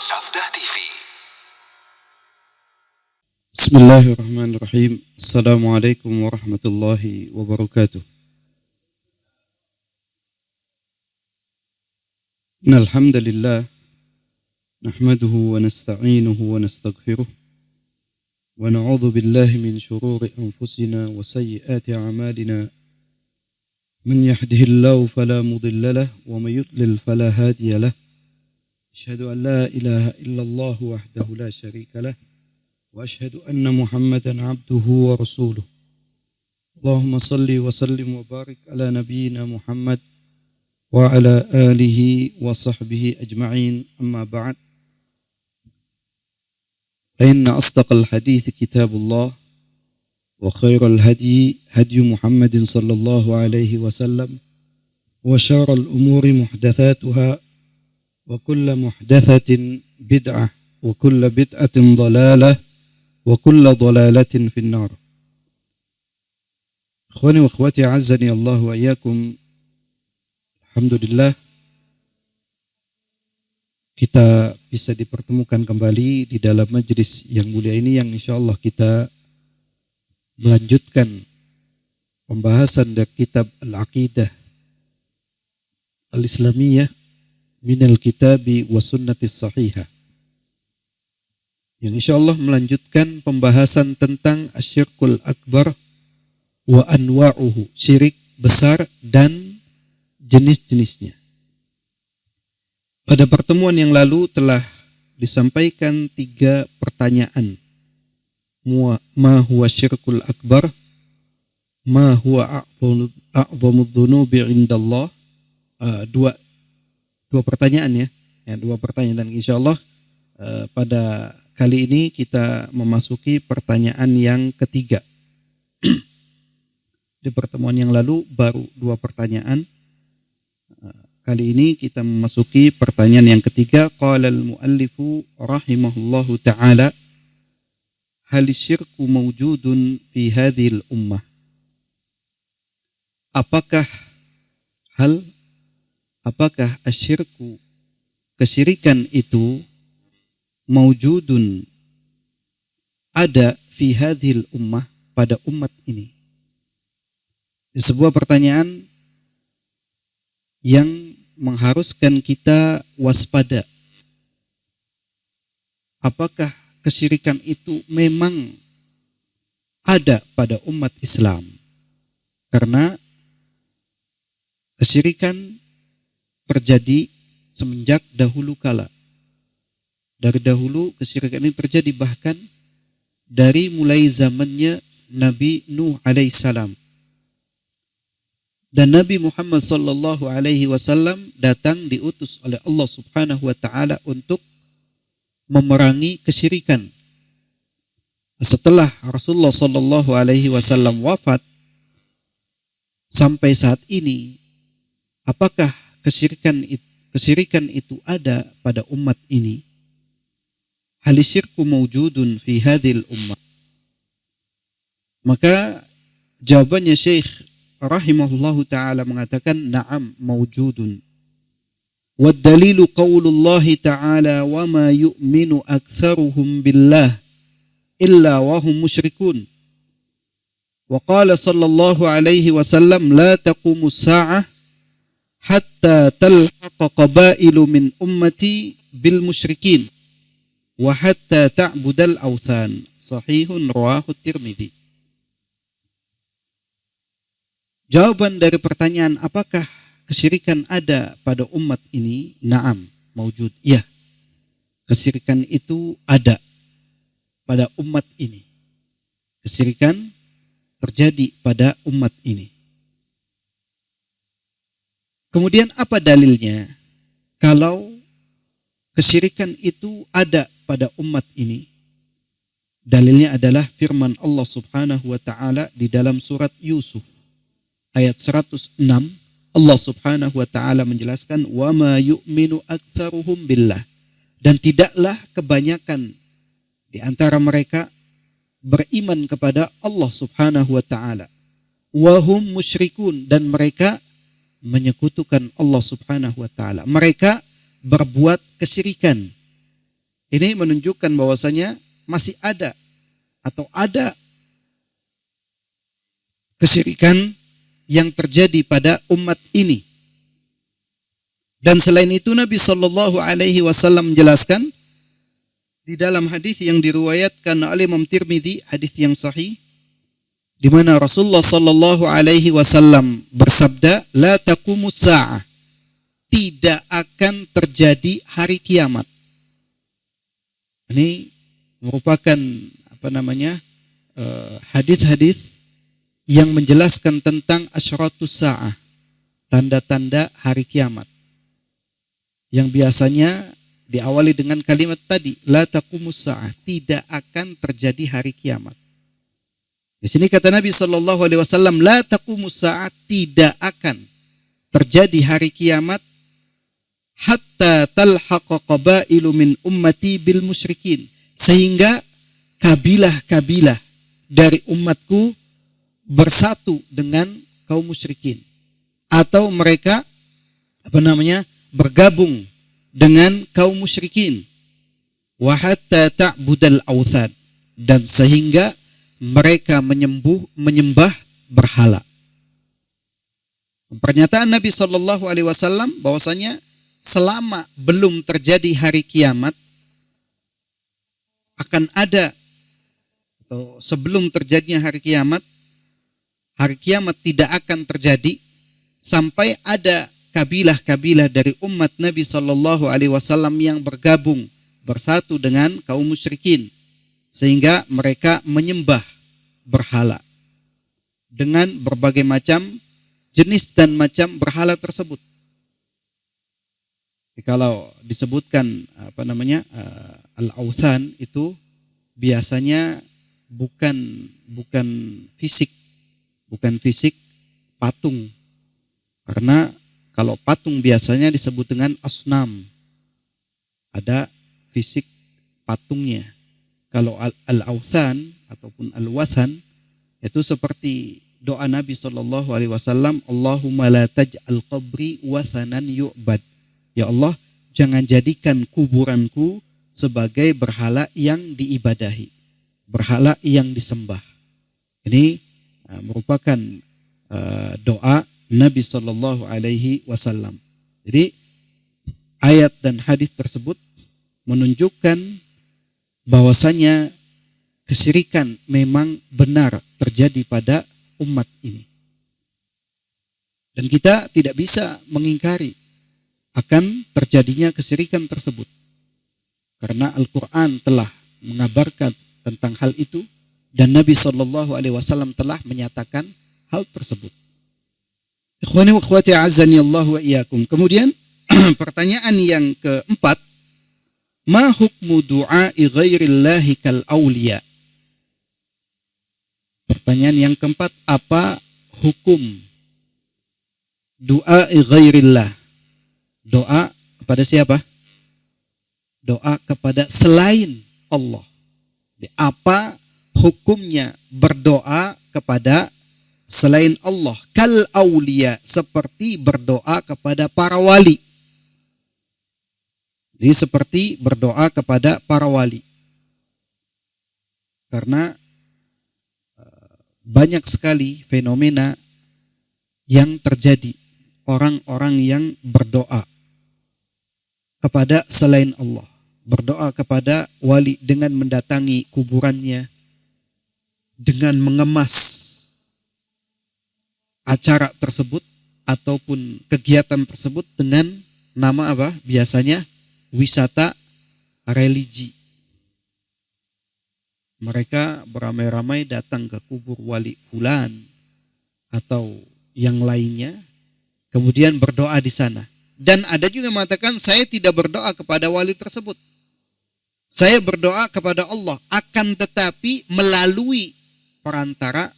Sabda TV. Bismillahirrahmanirrahim. Assalamualaikum warahmatullahi wabarakatuh. Innal hamdalillah nahmaduhu wa nasta'inuhu wa nastaghfiruh wa na'udzu billahi min shururi anfusina wa sayyiati a'malina. Man yahdihillahu fala mudilla lahu wa may yudlil fala hadiya lahu. Asyhadu an la ilaha illallah wahdahu la syarika lahu wa asyhadu anna Muhammadan abduhu wa rasuluh. Allahumma salli wa sallim wa barik ala nabiyyina Muhammad wa ala alihi wa sahbihi ajma'in. Amma ba'd. Fa inna asdaqal hadithi kitabullah wa khairal hadi hadi Muhammadin sallallahu alaihi wasallam wa syarrul umuri muhdatsatuha wa kullu muhdatsatin bid'ah wa kullu bid'atin dhalalah wa kullu dhalalatin finnar. Ikhwani wa akhwati a'azzani Allah wa iyyakum. Alhamdulillah kita bisa dipertemukan kembali di dalam majelis yang mulia ini, yang insyaallah kita melanjutkan pembahasan dari kitab Al-Aqidah Al-Islamiyah minal kitabi wa sunnatis sahihah, yang insyaallah melanjutkan pembahasan tentang asyirkul akbar wa anwa'uhu, syirik besar dan jenis-jenisnya. Pada pertemuan yang lalu telah disampaikan 3 pertanyaan. Ma huwa syirkul akbar? Ma huwa a'dhamudz dzunubi 'indallah? Dua pertanyaan ya. Dua pertanyaan, dan insyaallah pada kali ini kita memasuki pertanyaan yang ketiga. Di pertemuan yang lalu baru 2 pertanyaan. Kali ini kita memasuki pertanyaan yang ketiga. Qala al-muallifu rahimahullahu ta'ala, hal syirku mawjudun fi hadhil ummah? Apakah asyirku, kesyirikan itu, mawjudun, ada, fi hadhil ummah, pada umat ini? Di sebuah pertanyaan yang mengharuskan kita waspada. Apakah kesyirikan itu memang ada pada umat Islam? Karena kesyirikan terjadi semenjak dahulu kala. Dari dahulu kesyirikan ini terjadi, bahkan dari mulai zamannya Nabi Nuh alaihissalam. Dan Nabi Muhammad sallallahu alaihi wasallam datang diutus oleh Allah Subhanahu wa taala untuk memerangi kesyirikan. Setelah Rasulullah sallallahu alaihi wasallam wafat sampai saat ini, apakah kesyirikan itu ada pada umat ini? Hal syirku mawjudun fi hadhil ummah? Maka jawabannya Syekh rahimahullahu ta'ala mengatakan, na'am, mawjudun. Wad dalilu qaulullahi ta'ala, wa ma yu'minu aktsaruhum billah illa wa hum musyrikun. Wa qala sallallahu alaihi wasallam, la taqumu as-sa'ah hatta talhaqa qabailu min ummati bil musyrikin wa hatta ta'budal awthan. Sahihun rawahu Tirmidzi. Jawaban dari pertanyaan apakah kesyirikan ada pada umat ini? Naam, mawjud. Ya, kesyirikan itu ada pada umat ini. Kesyirikan terjadi pada umat ini. Kemudian apa dalilnya kalau kesyirikan itu ada pada umat ini? Dalilnya adalah firman Allah Subhanahu wa taala di dalam surat Yusuf ayat 106. Allah Subhanahu wa taala menjelaskan, wa ma yu'minu aktsaruhum billah, dan tidaklah kebanyakan di antara mereka beriman kepada Allah Subhanahu wa taala. Wa hum musyrikun, dan mereka menyekutukan Allah Subhanahu wa taala. Mereka berbuat kesyirikan. Ini menunjukkan bahwasanya masih ada atau ada kesyirikan yang terjadi pada umat ini. Dan selain itu Nabi Shallallahu Alaihi Wasallam menjelaskan di dalam hadis yang diriwayatkan oleh Imam Tirmidzi, hadis yang sahih, di mana Rasulullah Shallallahu Alaihi Wasallam bersabda, "La taqumus sa'ah," tidak akan terjadi hari kiamat. Ini merupakan hadis-hadis yang menjelaskan tentang asyratus sa'ah, tanda-tanda hari kiamat, yang biasanya diawali dengan kalimat tadi, la taqumus sa'ah, tidak akan terjadi hari kiamat. Di sini kata Nabi sallallahu alaihi wasallam, la taqumus sa'ah, tidak akan terjadi hari kiamat hatta talhaqa qabailu min ummati bil musyrikin, sehingga kabilah-kabilah dari umatku bersatu dengan kaum musyrikin, atau mereka bergabung dengan kaum musyrikin, wa hatta ta'budal awthan, dan sehingga mereka menyembah berhala. Pernyataan Nabi sallallahu alaihi wasallam bahwasanya selama belum terjadi hari kiamat akan ada, atau sebelum terjadinya hari kiamat tidak akan terjadi sampai ada kabilah-kabilah dari umat Nabi Shallallahu Alaihi Wasallam yang bergabung bersatu dengan kaum musyrikin, sehingga mereka menyembah berhala dengan berbagai macam jenis dan macam berhala tersebut. Kalau disebutkan al-awthan itu biasanya bukan fisik patung, karena kalau patung biasanya disebut dengan asnam, ada fisik patungnya. Kalau al-awthan ataupun al-wathan itu seperti doa Nabi Shallallahu Alaihi Wasallam, Allahumma la taj'al qabri wathanan yu'bad. Ya Allah, jangan jadikan kuburanku sebagai berhala yang diibadahi, berhala yang disembah. Ini merupakan doa Nabi Shallallahu Alaihi Wasallam. Jadi ayat dan hadis tersebut menunjukkan bahwasanya kesyirikan memang benar terjadi pada umat ini, dan kita tidak bisa mengingkari akan terjadinya kesyirikan tersebut, karena Al-Quran telah mengabarkan tentang hal itu dan Nabi Shallallahu Alaihi Wasallam telah menyatakan hal tersebut. Ikhwani wa akhwati a'azzani Allah wa iyyakum. Kemudian pertanyaan yang keempat, ma hukmu du'ai ghairillahi kal auliya? Pertanyaan yang keempat, apa hukum doa ghairillah? Doa kepada siapa? Doa kepada selain Allah. Apa hukumnya berdoa kepada selain Allah? Kal auliya, seperti berdoa kepada para wali. Jadi seperti berdoa kepada para wali. Karena banyak sekali fenomena yang terjadi, orang-orang yang berdoa kepada selain Allah, berdoa kepada wali dengan mendatangi kuburannya, dengan mengemas acara tersebut ataupun kegiatan tersebut dengan nama apa? Biasanya wisata religi. Mereka beramai-ramai datang ke kubur wali fulan atau yang lainnya, kemudian berdoa di sana. Dan ada juga yang mengatakan, saya tidak berdoa kepada wali tersebut, saya berdoa kepada Allah, akan tetapi melalui perantara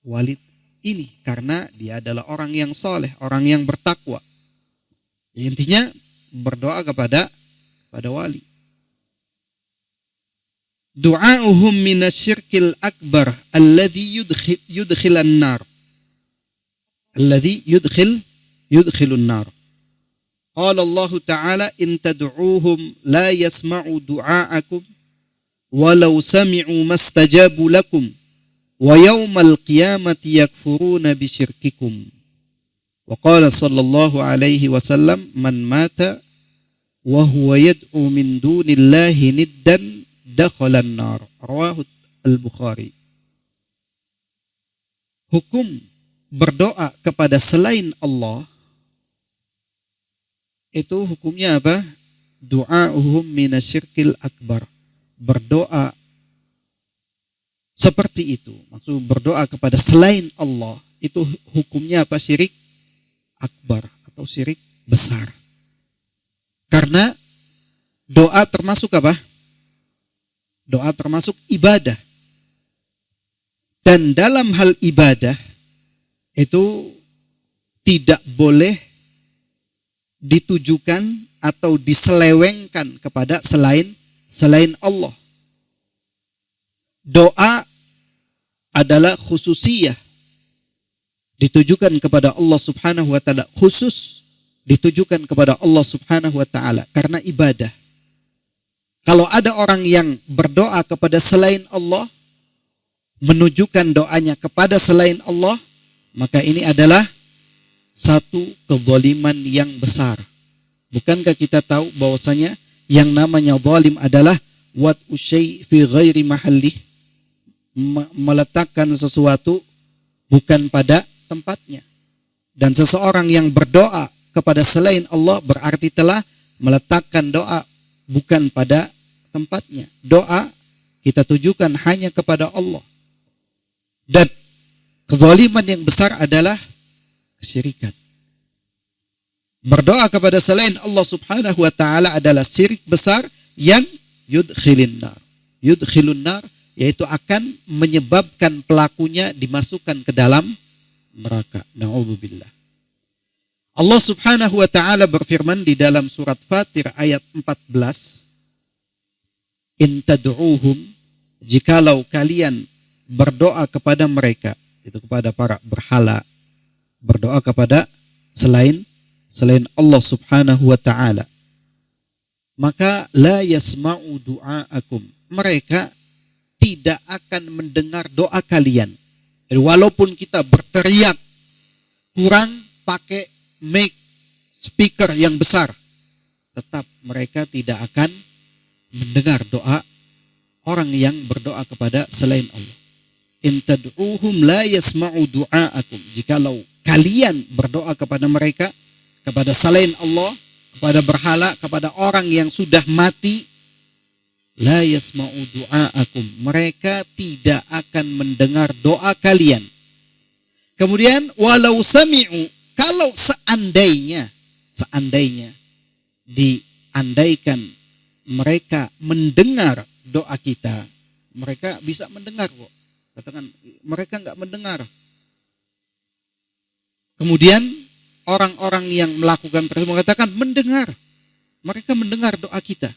wali ini, karena dia adalah orang yang soleh, orang yang bertakwa. Intinya berdoa kepada wali. Du'auhum minasyirkil akbar alladhi yudkhilan nar. Alladhi yudkhilun nar. Qala Allah Ta'ala in tad'uuhum la yasma'u du'aakum walau sami'u mastajabu lakum wa yawmal qiyamati yakfuruna bisyirkikum. Wa qala sallallahu alaihi wasallam man mata wa huwa yad'u min dunillahi niddan dakhala an-nar. Rawahu al-Bukhari. Hukum berdoa kepada selain Allah itu hukumnya apa? Du'a'uhum minasyirkil akbar. Berdoa seperti itu. Maksud berdoa kepada selain Allah itu hukumnya apa? Syirik akbar atau syirik besar. Karena doa termasuk apa? Doa termasuk ibadah. Dan dalam hal ibadah itu tidak boleh ditujukan atau diselewengkan kepada selain Allah. Doa adalah khususiyah, ditujukan kepada Allah Subhanahu wa taala, khusus ditujukan kepada Allah Subhanahu wa taala karena ibadah. Kalau ada orang yang berdoa kepada selain Allah, menunjukkan doanya kepada selain Allah, maka ini adalah satu kezaliman yang besar. Bukankah kita tahu bahwasanya yang namanya zalim adalah wad'u syai' fi ghairi mahallih, meletakkan sesuatu bukan pada tempatnya. Dan seseorang yang berdoa kepada selain Allah berarti telah meletakkan doa bukan pada tempatnya. Doa kita tujukan hanya kepada Allah. Dan kezaliman yang besar adalah kesyirikan. Berdoa kepada selain Allah Subhanahu wa taala adalah syirik besar yang yudkhilun nar, yaitu akan menyebabkan pelakunya dimasukkan ke dalam neraka. Na'udzubillah. Allah Subhanahu wa taala berfirman di dalam surat Fatir ayat 14, in tad'uuhum, jikalau kalian berdoa kepada mereka, itu kepada para berhala, berdoa kepada selain Allah Subhanahu wa taala, maka la yasma'u du'aakum, mereka tidak akan mendengar doa kalian. Jadi walaupun kita berteriak, kurang pakai mic speaker yang besar, tetap mereka tidak akan mendengar doa orang yang berdoa kepada selain Allah. In tad'uuhum la yasma'u du'aakum, jikalau kalian berdoa kepada mereka, kepada selain Allah, kepada berhala, kepada orang yang sudah mati, la yasma'u du'aakum, mereka tidak akan mendengar doa kalian. Kemudian walau sami'u, kalau seandainya diandaikan mereka mendengar doa kita, mereka bisa mendengar kok. Katakan mereka enggak mendengar. Kemudian orang-orang yang melakukan tersebut mengatakan mendengar. Mereka mendengar doa kita.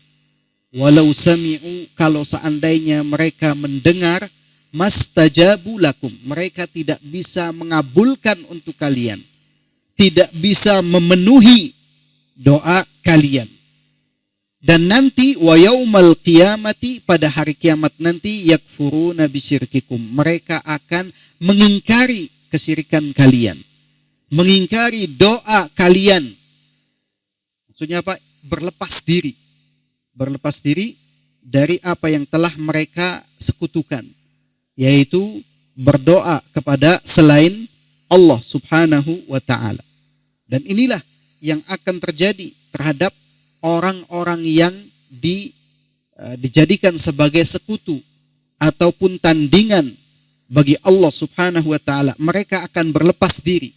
Walau sami'u, kalau seandainya mereka mendengar, mastajabu lakum, mereka tidak bisa mengabulkan untuk kalian, tidak bisa memenuhi doa kalian. Dan nanti wa yaumal qiyamati, pada hari kiamat nanti, yakfuruna bisyirkikum, mereka akan mengingkari kesyirikan kalian, mengingkari doa kalian. Maksudnya apa? Berlepas diri dari apa yang telah mereka sekutukan, yaitu berdoa kepada selain Allah Subhanahu wa ta'ala. Dan inilah yang akan terjadi terhadap orang-orang yang dijadikan sebagai sekutu ataupun tandingan bagi Allah Subhanahu wa ta'ala. Mereka akan berlepas diri,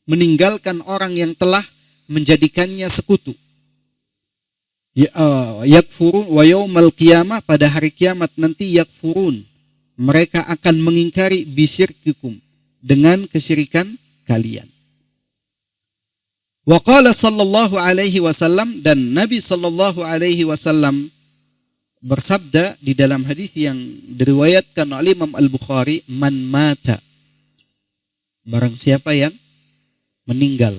meninggalkan orang yang telah menjadikannya sekutu. Yakfurun wa yaumal qiyamah, pada hari kiamat nanti yakfurun, mereka akan mengingkari bisyirkikum, dengan kesyirikan kalian. Wa qala sallallahu alaihi wasallam, dan Nabi sallallahu alaihi wasallam bersabda di dalam hadis yang diriwayatkan oleh Imam Al-Bukhari, man mata, barang siapa yang meninggal,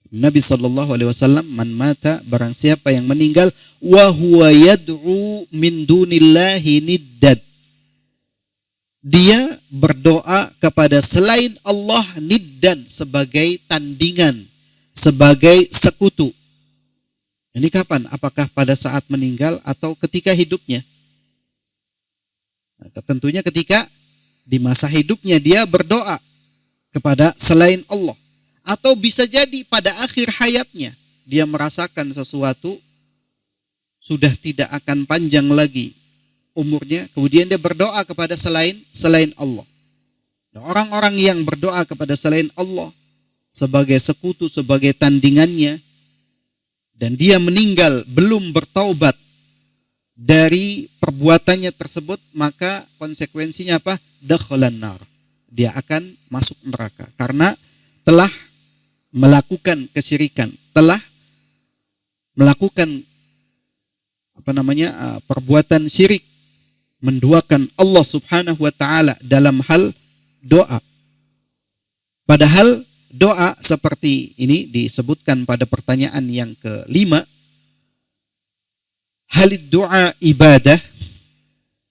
Nabi sallallahu alaihi wasallam, man mata, barang siapa yang meninggal, wa huwa yad'u min dunillahi niddad, dia berdoa kepada selain Allah niddan, sebagai tandingan, sebagai sekutu. Ini kapan? Apakah pada saat meninggal atau ketika hidupnya? Nah, tentunya ketika di masa hidupnya dia berdoa kepada selain Allah. Atau bisa jadi pada akhir hayatnya dia merasakan sesuatu, sudah tidak akan panjang lagi umurnya, kemudian dia berdoa kepada selain Allah. Nah, orang-orang yang berdoa kepada selain Allah sebagai sekutu, sebagai tandingannya, dan dia meninggal belum bertaubat dari perbuatannya tersebut, maka konsekuensinya apa? Dakhalan nar. Dia akan masuk neraka karena telah melakukan kesyirikan, telah melakukan perbuatan syirik, menduakan Allah Subhanahu wa taala dalam hal doa. Padahal doa seperti ini disebutkan pada pertanyaan yang kelima, halid du'a ibadah?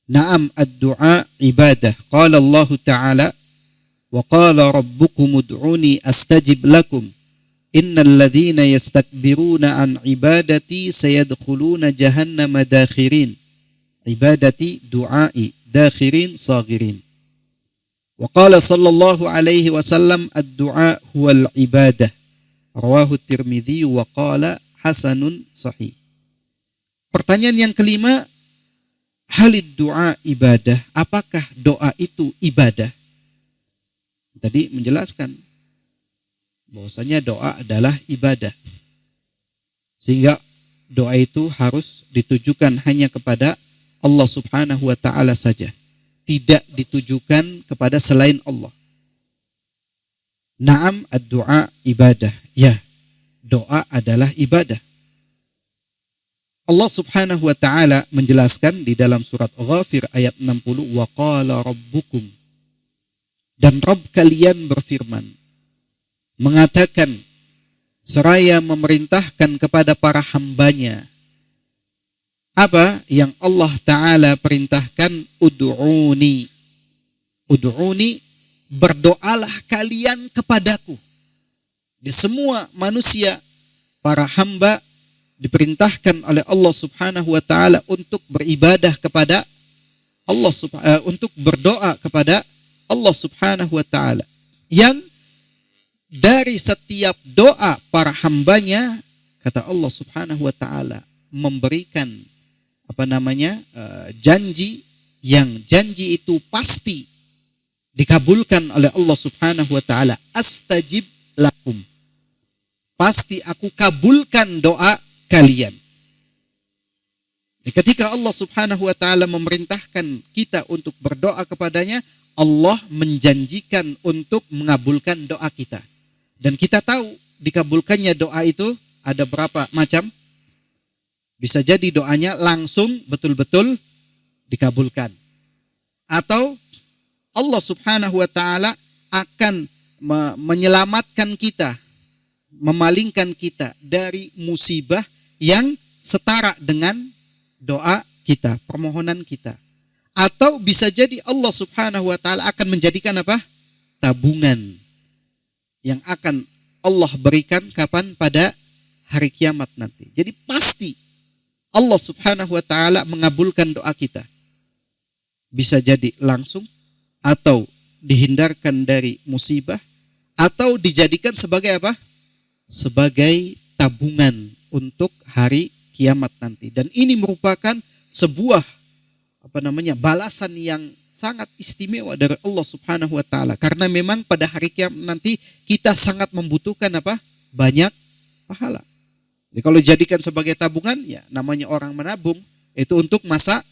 Na'am, ad-du'a ibadah. Qala Allah Ta'ala, wa qala rabbukum ud'uni astajib lakum innal ladzina yastakbiruna an ibadati sayadkhuluna jahannama dakhirin. Ibadati du'ai dakhirin saghirin. Wa qala sallallahu alaihi wasallam ad-du'a huwal ibadah. Rawahu Tirmidzi wa qala hasanun sahih. Pertanyaan yang kelima, halid du'a ibadah? Apakah doa itu ibadah? Tadi menjelaskan bahwasanya doa adalah ibadah. Sehingga doa itu harus ditujukan hanya kepada Allah Subhanahu wa taala saja, tidak ditujukan kepada selain Allah. Naam, ad-du'a ibadah. Ya, doa adalah ibadah. Allah Subhanahu wa taala menjelaskan di dalam surat Ghafir ayat 60, wa qala rabbukum, dan Rabb kalian berfirman, mengatakan seraya memerintahkan kepada para hambanya. Apa yang Allah Ta'ala perintahkan? Ud'uni. Ud'uni, berdoalah kalian kepadaku. Di semua manusia, para hamba diperintahkan oleh Allah Subhanahu wa taala untuk beribadah kepada Allah, untuk berdoa kepada Allah Subhanahu wa taala. Yang dari setiap doa para hambanya, kata Allah Subhanahu wa taala, memberikan janji, yang janji itu pasti dikabulkan oleh Allah Subhanahu wa taala. Astajib lakum, pasti aku kabulkan doa kalian. Ketika Allah Subhanahu wa taala memerintahkan kita untuk berdoa kepadanya, Allah menjanjikan untuk mengabulkan doa kita. Dan kita tahu dikabulkannya doa itu ada berapa macam? Bisa jadi doanya langsung betul-betul dikabulkan. Atau Allah Subhanahu wa taala akan menyelamatkan kita, memalingkan kita dari musibah yang setara dengan doa kita, permohonan kita. Atau bisa jadi Allah Subhanahu wa taala akan menjadikan apa? Tabungan yang akan Allah berikan kapan? Pada hari kiamat nanti. Jadi pasti Allah Subhanahu wa taala mengabulkan doa kita. Bisa jadi langsung, atau dihindarkan dari musibah, atau dijadikan sebagai apa? Sebagai tabungan untuk hari kiamat nanti. Dan ini merupakan sebuah balasan yang sangat istimewa dari Allah Subhanahu wa taala, karena memang pada hari kiamat nanti kita sangat membutuhkan apa? Banyak pahala. Jadi kalau dijadikan sebagai tabungan, ya namanya orang menabung itu untuk masa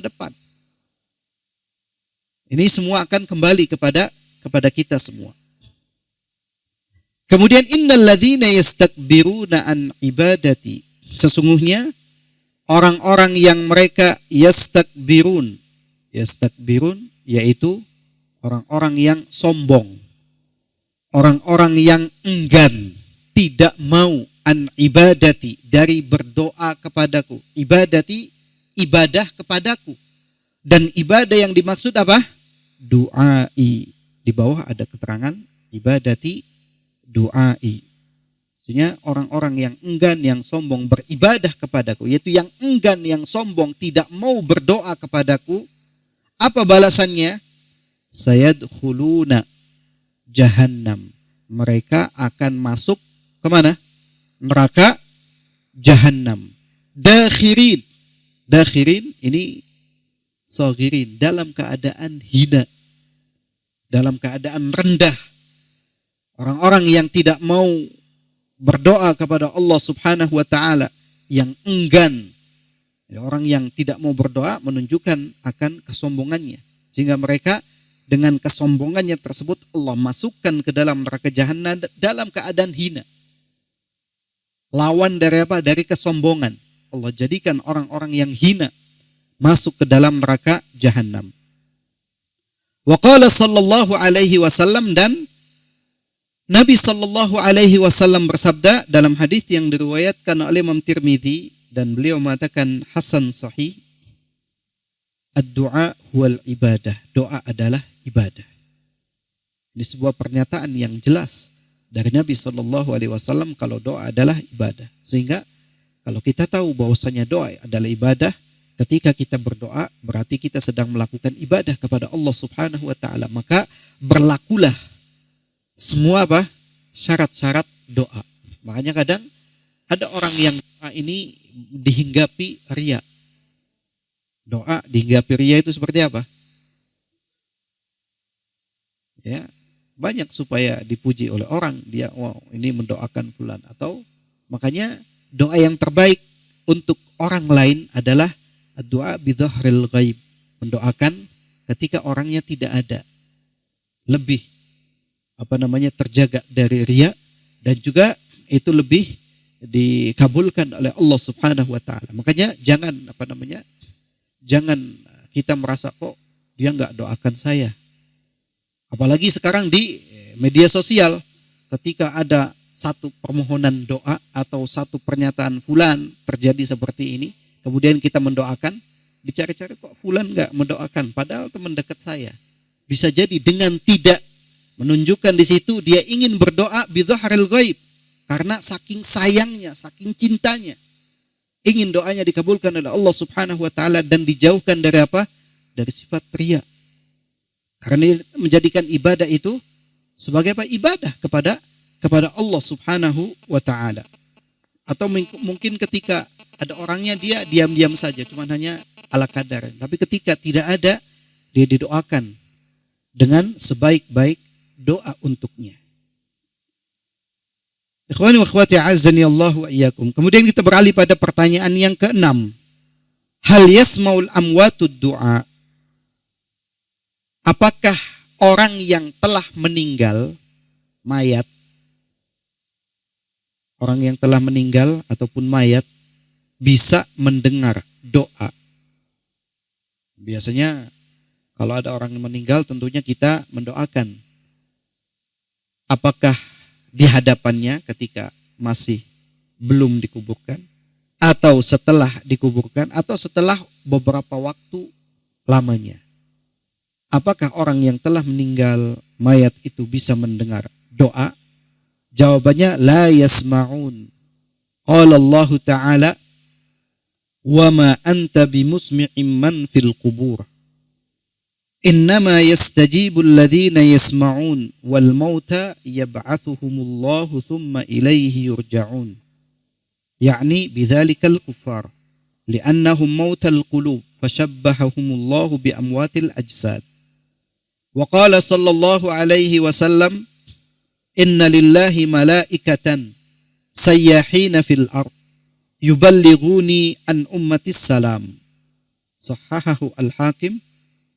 depan. Ini semua akan kembali kepada kita semua. Kemudian innal ladzina yastakbiruna an ibadati, sesungguhnya orang-orang yang mereka yastakbirun yaitu orang-orang yang sombong, orang-orang yang enggan, tidak mau an ibadati, dari berdoa kepadaku. Ibadati, ibadah kepadaku. Dan ibadah yang dimaksud apa? Du'ai. Di bawah ada keterangan ibadati du'ai. Maksudnya orang-orang yang enggan, yang sombong beribadah kepadaku, yaitu yang enggan, yang sombong, tidak mau berdoa kepadaku. Apa balasannya? Sayadkhuluna jahannam. Mereka akan masuk kemana? Neraka jahannam. Dakhirin. Dakhirin ini saghirin, dalam keadaan hina, dalam keadaan rendah. Orang-orang yang tidak mau berdoa kepada Allah Subhanahu wa taala, yang enggan. Orang yang tidak mau berdoa menunjukkan akan kesombongannya, sehingga mereka dengan kesombongannya tersebut Allah masukkan ke dalam neraka jahanam dalam keadaan hina. Lawan dari apa? Dari kesombongan. Allah jadikan orang-orang yang hina masuk ke dalam neraka jahanam. Wa qala sallallahu alaihi wasallam, dan Nabi sallallahu alaihi wasallam bersabda dalam hadis yang diriwayatkan oleh Imam Tirmidzi, dan beliau mengatakan hasan sahih, ad-du'a huwal ibadah. Doa adalah ibadah. Ini sebuah pernyataan yang jelas dari Nabi sallallahu alaihi wasallam kalau doa adalah ibadah. Sehingga kalau kita tahu bahwasanya doa adalah ibadah, ketika kita berdoa berarti kita sedang melakukan ibadah kepada Allah Subhanahu wa taala. Maka berlakulah semua apa? Syarat-syarat doa. Makanya kadang ada orang yang doa ini dihinggapi riya. Doa dihinggapi riya itu seperti apa? Ya, banyak supaya dipuji oleh orang, dia wow ini mendoakan fulan, atau makanya doa yang terbaik untuk orang lain adalah doa bidzahril ghaib, mendoakan ketika orangnya tidak ada, lebih terjaga dari riya, dan juga itu lebih dikabulkan oleh Allah Subhanahu wa taala. Makanya jangan jangan kita merasa kok dia enggak doakan saya. Apalagi sekarang di media sosial, ketika ada satu permohonan doa atau satu pernyataan fulan terjadi seperti ini, kemudian kita mendoakan, dicari-cari kok fulan enggak mendoakan, padahal teman dekat saya. Bisa jadi dengan tidak menunjukkan di situ dia ingin berdoa bidzahril ghaib, karena saking sayangnya, saking cintanya, ingin doanya dikabulkan oleh Allah Subhanahu wa taala dan dijauhkan dari apa? Dari sifat riya. Karena menjadikan ibadah itu sebagai apa? Ibadah kepada Allah Subhanahu wa taala. Atau mungkin ketika ada orangnya dia diam-diam saja, cuma hanya ala kadar. Tapi ketika tidak ada, dia didoakan dengan sebaik-baik doa untuknya. Ikhwani wa akhwati a'azzani Allah wa iyyakum. Kemudian kita beralih pada pertanyaan yang keenam. Hal yasmaul amwatud du'a? Apakah orang yang telah meninggal, mayat, orang yang telah meninggal ataupun mayat bisa mendengar doa? Biasanya kalau ada orang yang meninggal tentunya kita mendoakan. Apakah di hadapannya ketika masih belum dikuburkan, atau setelah dikuburkan, atau setelah beberapa waktu lamanya? Apakah orang yang telah meninggal, mayat itu bisa mendengar doa? Jawabannya la yasma'un. Qala Allah Ta'ala, wa ma anta bimusmi'in man fil qubur. Innama yastajibu alladhina yasma'un wal mauta yab'athuhumullahu thumma ilayhi yurja'un. Yani bidzalikal kuffar li'annahum mautal qulub fashabbahahumullahu bi amwatil ajsad. Wa qala sallallahu alaihi wasallam, inna lillahi malaikatan sayyahina fil ard yuballighuni an ummatis salam. Sahahahu al-Hakim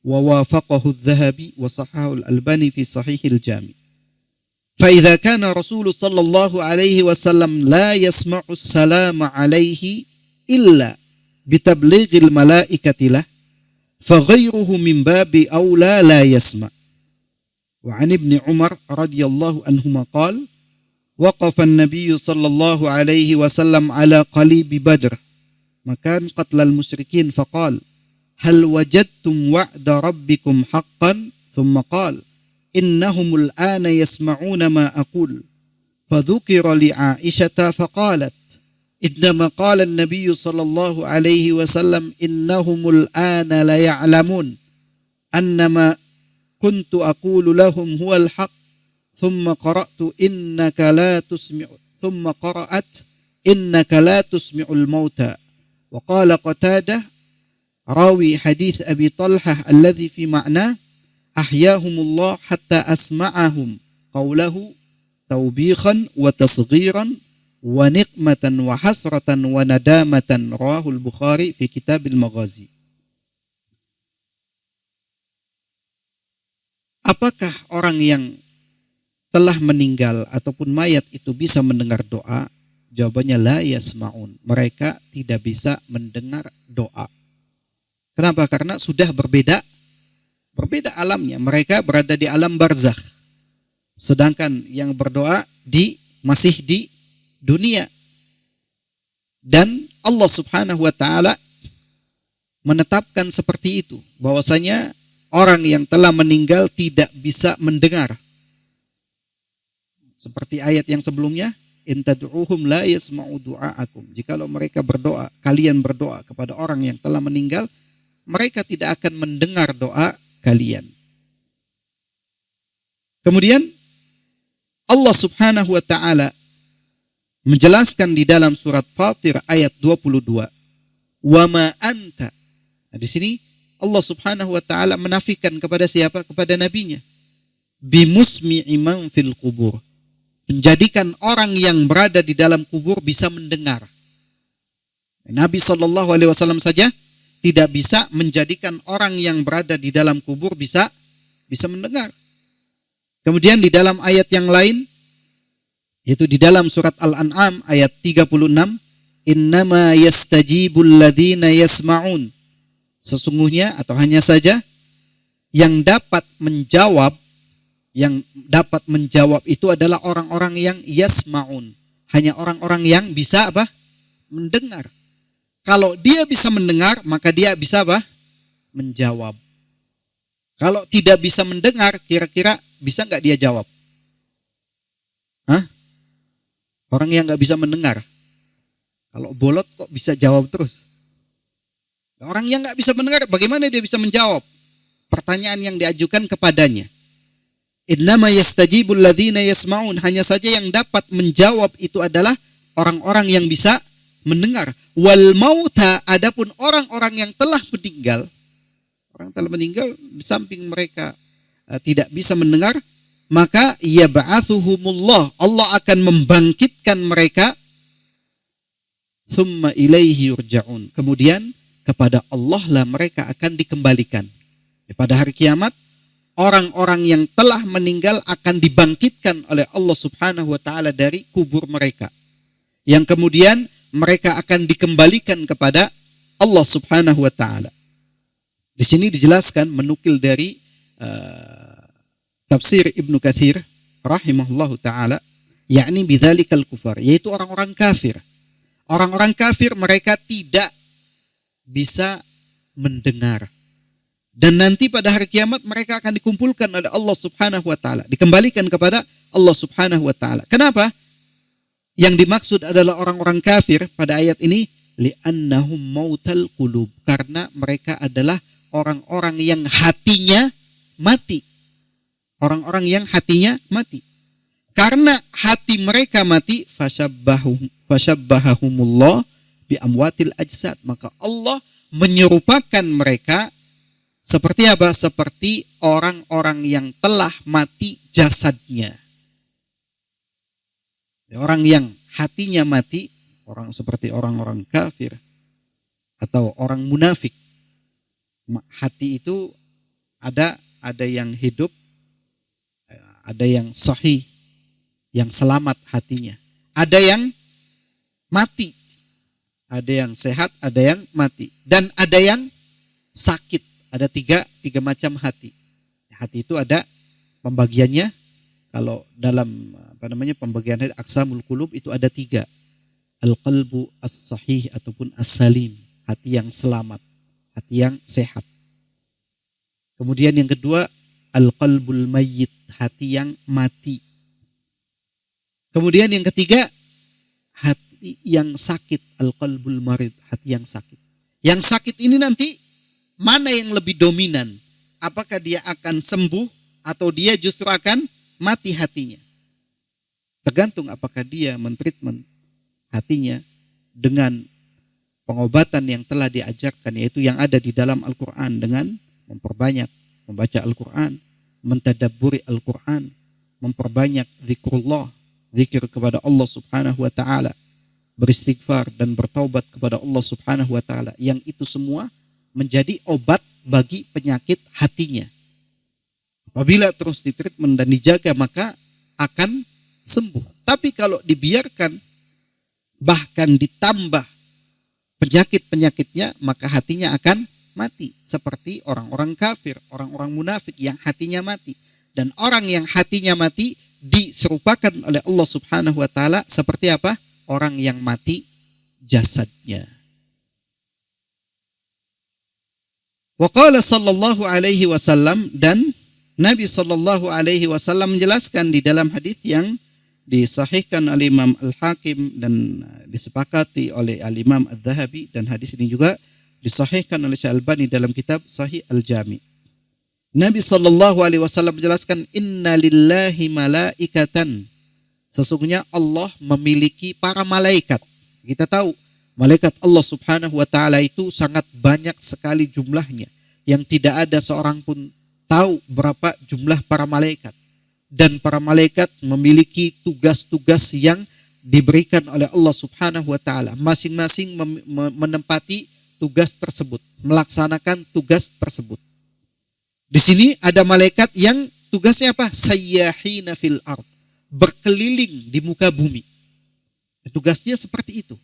wa wafaqahu adh-Dhahabi wa sahahahu al-Albani fi Sahih al-Jami'. Fa idza kana Rasul sallallahu alaihi wasallam la yasma'u as-salama alaihi illa bitablighil malaikati lah, fa ghairuhu min babi aula la yasma'. Wa 'an Ibnu Umar radhiyallahu anhuma qala waqafa an-nabiy sallallahu alaihi wasallam ala qalibi Badr makan qatlal musyrikin faqala hal wajadtum wa'da rabbikum haqqan thumma qala innahumul ana yasma'una ma aqul fadhukira li Aisyah faqalat innama qala an-nabiy sallallahu alaihi wasallam innahumul ana la ya'lamun annama kuntu aqulu lahum huwal haqq thumma qara'tu innaka la tusmi'u thumma qara'at innaka la tusmi'ul mauta wa qala Qatadah rawi hadits Abi Talhah alladhi fi ma'na ahyahumullah hatta asma'ahum qawlahu tawbikhan wa tasghiran wa niqmatan wa hasratan wa nadamatan rawahul Bukhari fi kitabil maghazi. Apakah orang yang telah meninggal ataupun mayat itu bisa mendengar doa? Jawabannya la yasma'un. Mereka tidak bisa mendengar doa. Kenapa? Karena sudah berbeda alamnya. Mereka berada di alam barzakh. Sedangkan yang berdoa masih di dunia. Dan Allah Subhanahu wa taala menetapkan seperti itu, bahwasanya orang yang telah meninggal tidak bisa mendengar. Seperti ayat yang sebelumnya, in tad'uhum la yasma'u du'aakum. Jikalau mereka berdoa, kalian berdoa kepada orang yang telah meninggal, mereka tidak akan mendengar doa kalian. Kemudian Allah Subhanahu wa taala menjelaskan di dalam surat Fatir ayat 22, "Wa ma anta." Nah, di sini Allah Subhanahu wa taala menafikan kepada siapa? Kepada nabinya. Bimusmi'i man fil qubur. Menjadikan orang yang berada di dalam kubur bisa mendengar. Nabi sallallahu alaihi wasallam saja tidak bisa menjadikan orang yang berada di dalam kubur bisa mendengar. Kemudian di dalam ayat yang lain, yaitu di dalam surat Al-An'am ayat 36, innama yastajibul ladzina yasma'un. Sesungguhnya atau hanya saja yang dapat menjawab itu adalah orang-orang yang yasma'un. Hanya orang-orang yang bisa mendengar. Kalau dia bisa mendengar, maka dia bisa menjawab. Kalau tidak bisa mendengar, kira-kira bisa nggak dia jawab? Orang yang nggak bisa mendengar, kalau bolot kok bisa jawab terus? Orang yang nggak bisa mendengar, bagaimana dia bisa menjawab pertanyaan yang diajukan kepadanya? Innama yastajibul ladzina yasma'un. Hanya saja yang dapat menjawab itu adalah orang-orang yang bisa mendengar. Wal mauta, adapun orang-orang yang telah meninggal, orang telah meninggal di samping mereka tidak bisa mendengar, maka yab'atsuhumullah, Allah akan membangkitkan mereka, tsumma ilaihi yurja'un, kemudian kepada Allah lah mereka akan dikembalikan. Pada hari kiamat, orang-orang yang telah meninggal akan dibangkitkan oleh Allah Subhanahu wa taala dari kubur mereka, yang kemudian mereka akan dikembalikan kepada Allah Subhanahu wa taala. Di sini dijelaskan, menukil dari tafsir Ibnu Katsir rahimahullahu taala, yakni bidzalikal kufar, yaitu orang-orang kafir. Orang-orang kafir mereka tidak bisa mendengar. Dan nanti pada hari kiamat mereka akan dikumpulkan oleh Allah Subhanahu wa taala, dikembalikan kepada Allah Subhanahu wa taala. Kenapa? Yang dimaksud adalah orang-orang kafir pada ayat ini, li'annahum mautal qulub, karena mereka adalah orang-orang yang hatinya mati. Orang-orang yang hatinya mati. Karena hati mereka mati, fasyabbahahumullah bi amwatil ajsad, maka Allah menyerupakan mereka seperti apa? Seperti orang-orang yang telah mati jasadnya. Orang yang hatinya mati, orang seperti orang-orang kafir atau orang munafik. Hati itu ada yang hidup, ada yang sahih, yang selamat hatinya. Ada yang mati, ada yang sehat, ada yang mati, dan ada yang sakit. Ada tiga macam hati. Hati itu ada pembagiannya. Kalau dalam pembagian hati aqsamul qulub itu ada 3. Al-qalbu as-sahih ataupun as-salim, hati yang selamat, hati yang sehat. Kemudian yang kedua, al-qalbul mayyit, hati yang mati. Kemudian yang ketiga, hati yang sakit, al-qalbul marid, hati yang sakit. Yang sakit ini nanti mana yang lebih dominan? Apakah dia akan sembuh atau dia justru akan mati hatinya? Tergantung apakah dia mentreatment hatinya dengan pengobatan yang telah diajarkan, yaitu yang ada di dalam Al-Quran, dengan memperbanyak membaca Al-Quran, mentadabburi Al-Quran, memperbanyak zikrullah, zikir kepada Allah Subhanahu wa taala, beristighfar dan bertaubat kepada Allah Subhanahu wa taala, yang itu semua menjadi obat bagi penyakit hatinya. Apabila terus ditreatment dan dijaga, maka akan sembuh. Tapi kalau dibiarkan bahkan ditambah penyakit-penyakitnya, maka hatinya akan mati. Seperti orang-orang kafir, orang-orang munafik yang hatinya mati. Dan orang yang hatinya mati diserupakan oleh Allah Subhanahu wa taala seperti apa? Orang yang mati jasadnya. Wa qala sallallahu alaihi wasallam, dan Nabi sallallahu alaihi wasallam menjelaskan di dalam hadis yang disahihkan oleh Imam Al-Hakim dan disepakati oleh Al-Imam Al-Zahabi, dan hadis ini juga disahihkan oleh Syekh Albani dalam kitab Sahih Al-Jami. Nabi sallallahu alaihi wasallam menjelaskan, inna lillahi malaikatan, sesungguhnya Allah memiliki para malaikat. Kita tahu malaikat Allah Subhanahu wa taala itu sangat banyak sekali jumlahnya, yang tidak ada seorang pun tahu berapa jumlah para malaikat. Dan para malaikat memiliki tugas-tugas yang diberikan oleh Allah Subhanahu wa taala. Masing-masing menempati tugas tersebut, melaksanakan tugas tersebut. Di sini ada malaikat yang tugasnya apa? Sayyahina fil ard, berkeliling di muka bumi. Tugasnya seperti itu.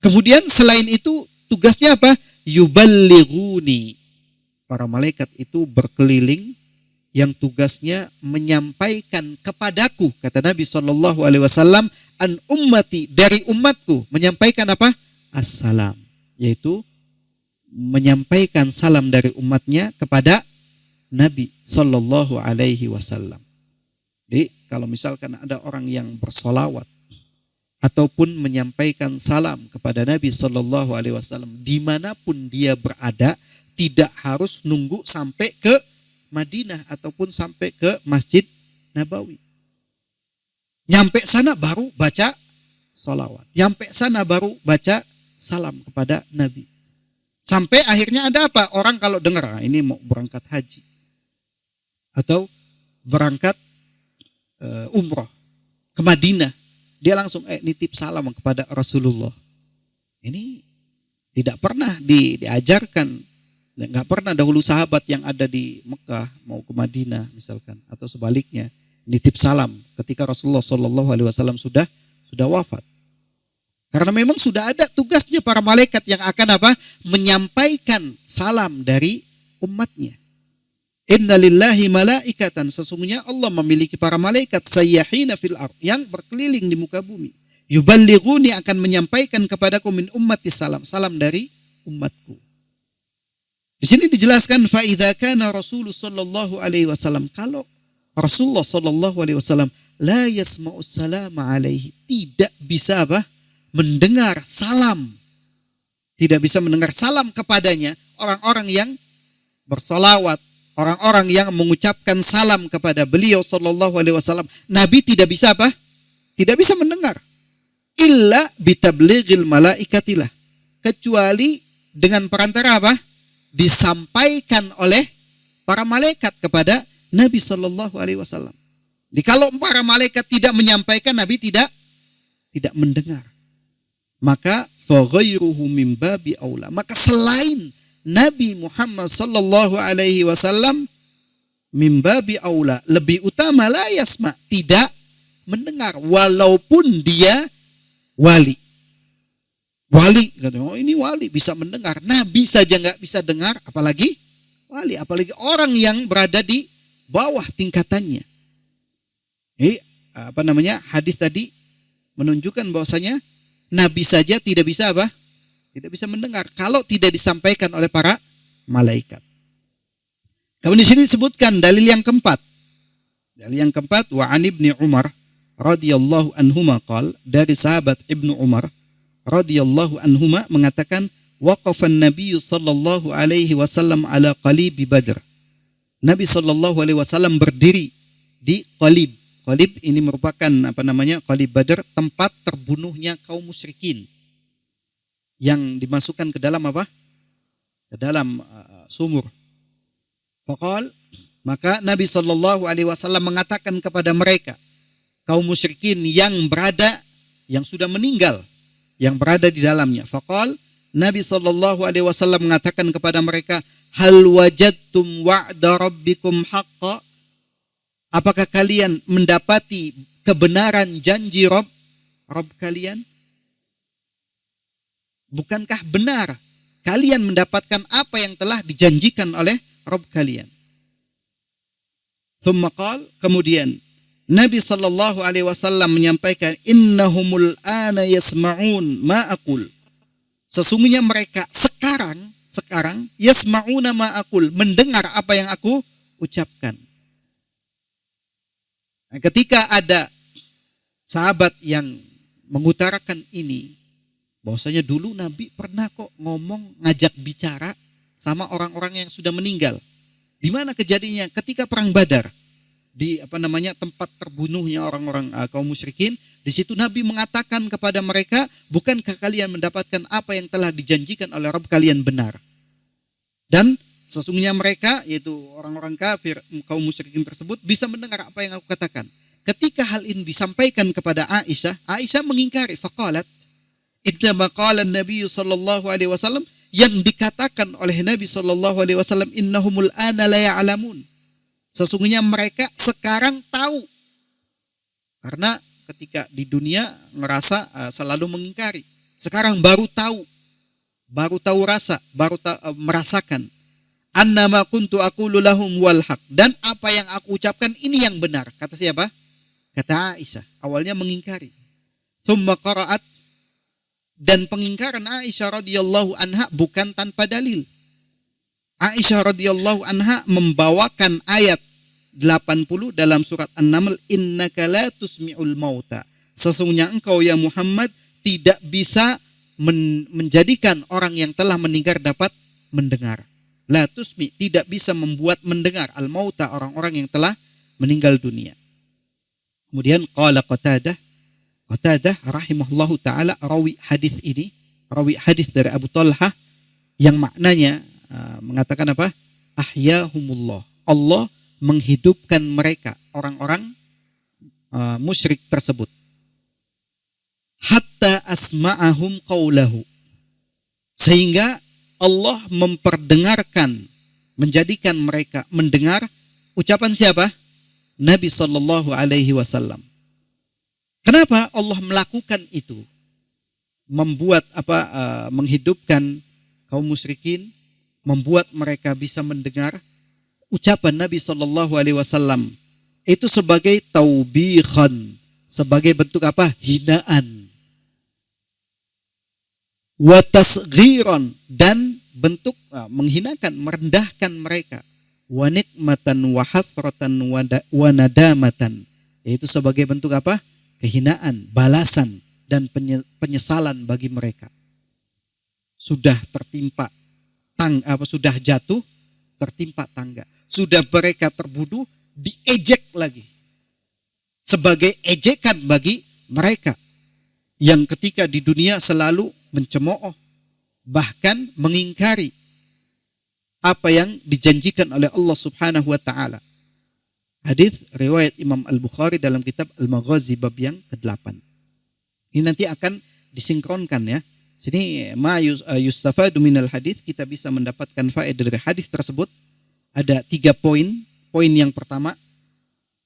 Kemudian selain itu tugasnya apa? Yuballighuni. Para malaikat itu berkeliling yang tugasnya menyampaikan kepadaku, kata Nabi sallallahu alaihi wasallam, an ummati, dari umatku, menyampaikan apa? Assalam, yaitu menyampaikan salam dari umatnya kepada Nabi sallallahu alaihi wasallam. Jadi kalau misalkan ada orang yang bersolawat ataupun menyampaikan salam kepada Nabi sallallahu alaihi wasallam dimanapun dia berada, tidak harus nunggu sampai ke Madinah ataupun sampai ke Masjid Nabawi. Nyampe sana baru baca salawat. Nyampe sana baru baca salam kepada Nabi. Sampai akhirnya ada apa? Orang kalau dengar, ini mau berangkat haji atau berangkat umrah ke Madinah, dia langsung nitip salam kepada Rasulullah. Ini tidak pernah diajarkan. Nggak pernah dahulu sahabat yang ada di Mekah mau ke Madinah misalkan, atau sebaliknya nitip salam ketika Rasulullah Shallallahu Alaihi Wasallam sudah wafat. Karena memang sudah ada tugasnya para malaikat yang akan apa? Menyampaikan salam dari umatnya. Inna lillahi malaikatan, sesungguhnya Allah memiliki para malaikat sayyahina fil ard, yang berkeliling di muka bumi. Yuballighuni, akan menyampaikan kepadaku min ummati salam, salam dari umatku. Di sini dijelaskan fa idza kana Rasulullah sallallahu alaihi wasallam, kalau Rasulullah sallallahu alaihi wasallam la yasma'u salama alaihi, tidak bisa apa? Mendengar salam. Tidak bisa mendengar salam kepadanya orang-orang yang bersolawat, orang-orang yang mengucapkan salam kepada beliau sallallahu alaihi wasallam. Nabi tidak bisa apa? Tidak bisa mendengar. Illa bitablighil malaikatilah, kecuali dengan perantara apa? Disampaikan oleh para malaikat kepada Nabi sallallahu alaihi wasallam. Jadi kalau para malaikat tidak menyampaikan, Nabi tidak mendengar. Maka fa ghairuhu min babi aula, maka selain Nabi Muhammad sallallahu alaihi wasallam min babi aula, lebih utama la yasma, tidak mendengar walaupun dia wali. Wali, oh ini wali bisa mendengar, Nabi saja nggak bisa dengar, apalagi wali, apalagi orang yang berada di bawah tingkatannya. hadis tadi menunjukkan bahwasanya nabi saja tidak bisa apa? Tidak bisa mendengar kalau tidak disampaikan oleh para malaikat. Kemudian di sini disebutkan dalil yang keempat. Dalil yang keempat, wa an ibni Umar radhiyallahu anhuma qala, dari sahabat Ibnu Umar radhiyallahu anhuma mengatakan, waqafa an-nabiy sallallahu alaihi wasallam ala qalibi Badr. Nabi sallallahu alaihi wasallam berdiri di Qalib. Qalib ini merupakan Qalib Badr, tempat terbunuhnya kaum musyrikin yang dimasukkan ke dalam apa? Ke dalam sumur. Faqal, maka Nabi sallallahu alaihi wasallam mengatakan kepada mereka, kaum musyrikin yang sudah meninggal, yang berada di dalamnya. Faqal, Nabi sallallahu alaihi wasallam mengatakan kepada mereka, hal wajadtum wa'da rabbikum haqqa? Apakah kalian mendapati kebenaran janji Rabb kalian? Bukankah benar kalian mendapatkan apa yang telah dijanjikan oleh Rabb kalian? Thumma qala, kemudian Nabi sallallahu alaihi wasallam menyampaikan, innahumul ana yasma'un ma aqul. Sesungguhnya mereka sekarang yasma'una ma aqul, mendengar apa yang aku ucapkan. Nah, ketika ada sahabat yang mengutarakan ini, bahwasanya dulu Nabi pernah kok ngajak bicara sama orang-orang yang sudah meninggal. Di mana kejadiannya? Ketika perang Badar, di tempat terbunuhnya orang-orang kaum musyrikin. Di situ Nabi mengatakan kepada mereka, bukankah kalian mendapatkan apa yang telah dijanjikan oleh Rabb kalian benar? Dan sesungguhnya mereka, yaitu orang-orang kafir, kaum musyrikin tersebut, bisa mendengar apa yang aku katakan. Ketika hal ini disampaikan kepada Aisyah, Aisyah mengingkari. Faqalat, innama qala an-nabiy sallallahu alaihi wasallam, yang dikatakan oleh Nabi sallallahu alaihi wasallam, innahumul ana la ya'lamun. Sesungguhnya mereka sekarang tahu. Karena ketika di dunia ngerasa selalu mengingkari. Sekarang baru tahu rasa, merasakan. Annama kuntu aqulu lahum wal haq, dan apa yang aku ucapkan ini yang benar. Kata siapa? Kata Aisyah. Awalnya mengingkari. Tsumma qara'at, dan pengingkaran Aisyah radhiyallahu anha bukan tanpa dalil. Aisyah radhiyallahu anha membawakan ayat 80 dalam surat An-Naml, innaka la tusmi'ul mauta. Sesungguhnya engkau ya Muhammad tidak bisa menjadikan orang yang telah meninggal dapat mendengar. La tusmi, tidak bisa membuat mendengar al-mauta, orang-orang yang telah meninggal dunia. Kemudian qala Qatadah rahimahullahu taala rawi hadis dari Abu Talhah yang maknanya mengatakan apa? Ahyahumullah. Allah menghidupkan mereka, orang-orang musyrik tersebut. Hatta asma'ahum qawlahu. Sehingga Allah memperdengarkan, menjadikan mereka mendengar ucapan siapa? Nabi sallallahu alaihi wasallam. Kenapa Allah melakukan itu? Membuat menghidupkan kaum musyrikin, membuat mereka bisa mendengar ucapan Nabi sallallahu alaihi wasallam itu sebagai taubihan, sebagai bentuk apa? Hinaan. Wa tasghiran, dan bentuk menghinakan, merendahkan mereka. Wa nikmatan wa hasratan wa nadamatan, yaitu sebagai bentuk apa? Kehinaan, balasan, dan penyesalan bagi mereka. Sudah tertimpa sudah jatuh, tertimpa tangga. Sudah mereka terbunuh, diejek lagi. Sebagai ejekan bagi mereka yang ketika di dunia selalu mencemooh, bahkan mengingkari apa yang dijanjikan oleh Allah Subhanahu wa taala. Hadis riwayat Imam Al-Bukhari dalam kitab Al-Maghazi bab yang ke-8. Ini nanti akan disinkronkan ya. Sini ma yustafadu minal hadis, kita bisa mendapatkan faedah dari hadis tersebut. Ada 3 poin. Poin yang pertama,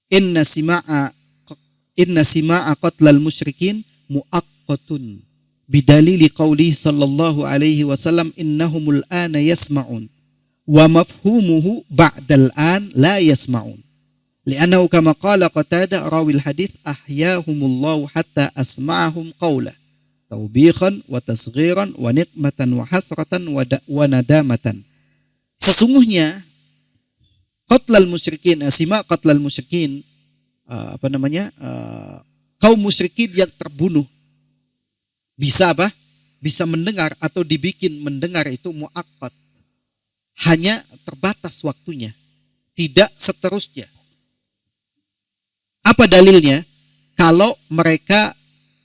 inna sima'a qatlal musyrikin muaqqatun bidalili qauli sallallahu alaihi wasallam innahumul ana yasma'un wa mafhumuhu ba'dal an la yasma'un. Li'annahu kama qala Qatadah rawil hadits ahyahumullahu hatta asma'ahum qawla taubikhan wa tasghiran wa nikmatan wa hasratan wa nadamatan. Sesungguhnya qatlal musyrikin, sima qatlal musyrikin, kaum musyrikin yang terbunuh bisa apa? Bisa mendengar atau dibikin mendengar itu muaqqat. Hanya terbatas waktunya, tidak seterusnya. Apa dalilnya? Kalau mereka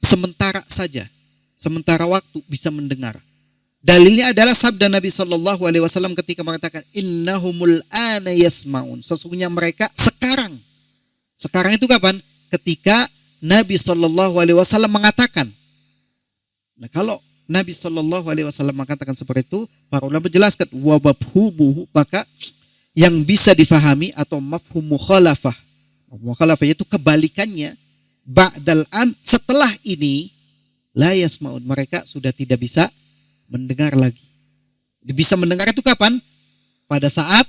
sementara saja, sementara waktu bisa mendengar. Dalilnya adalah sabda Nabi Shallallahu Alaihi Wasallam ketika mengatakan innahumul ana yasmaun. Sesungguhnya mereka sekarang. Sekarang itu kapan? Ketika Nabi Shallallahu Alaihi Wasallam mengatakan. Nah, kalau Nabi Shallallahu Alaihi Wasallam mengatakan seperti itu, para ulama menjelaskan wababhubuhu, maka yang bisa difahami atau mafhum mukhalafah. Mukhalafah itu kebalikannya. Ba'dal an, setelah ini la yasmaun, mereka sudah tidak bisa mendengar lagi. Bisa mendengar itu kapan? Pada saat